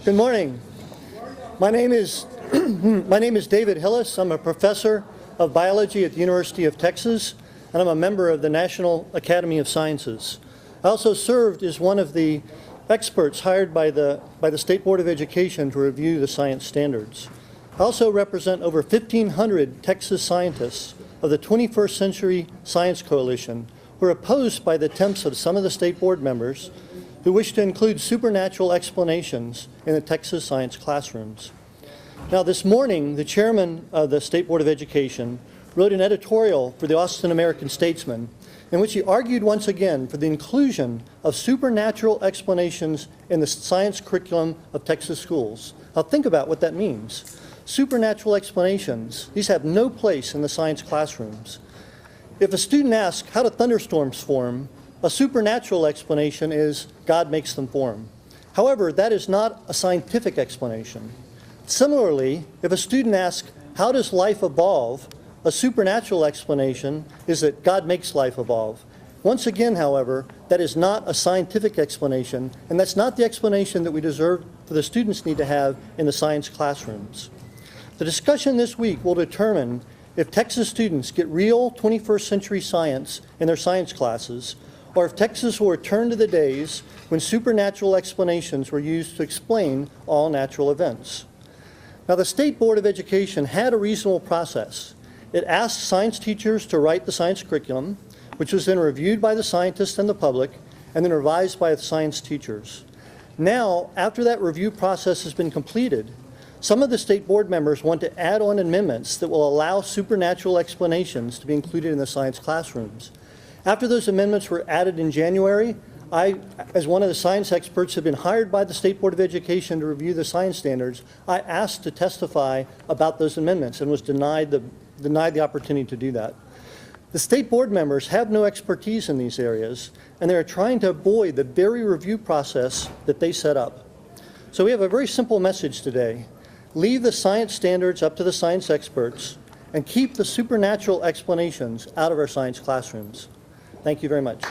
Good morning. My name is David Hillis. I'm a professor of biology at the University of Texas, and I'm a member of the National Academy of Sciences. I also served as one of the experts hired by the State Board of Education to review the science standards. I also represent over 1,500 Texas scientists of the 21st Century Science Coalition who are opposed by the attempts of some of the State Board members who wish to include supernatural explanations in the Texas science classrooms. Now, this morning, the chairman of the State Board of Education wrote an editorial for the Austin American-Statesman in which he argued once again for the inclusion of supernatural explanations in the science curriculum of Texas schools. Now, think about what that means. Supernatural explanations, these have no place in the science classrooms. If a student asks, how do thunderstorms form? A supernatural explanation is God makes them form. However, that is not a scientific explanation. Similarly, if a student asks, how does life evolve? A supernatural explanation is that God makes life evolve. Once again, however, that is not a scientific explanation, and that's not the explanation that we deserve for the students need to have in the science classrooms. The discussion this week will determine if Texas students get real 21st century science in their science classes, or if Texas will return to the days when supernatural explanations were used to explain all natural events. Now, the State Board of Education had a reasonable process. It asked science teachers to write the science curriculum, which was then reviewed by the scientists and the public, and then revised by the science teachers. Now, after that review process has been completed, some of the State Board members want to add on amendments that will allow supernatural explanations to be included in the science classrooms. After those amendments were added in January, I, as one of the science experts, have been hired by the State Board of Education to review the science standards. I asked to testify about those amendments and was denied the opportunity to do that. The State Board members have no expertise in these areas, and they are trying to avoid the very review process that they set up. So we have a very simple message today. Leave the science standards up to the science experts and keep the supernatural explanations out of our science classrooms. Thank you very much.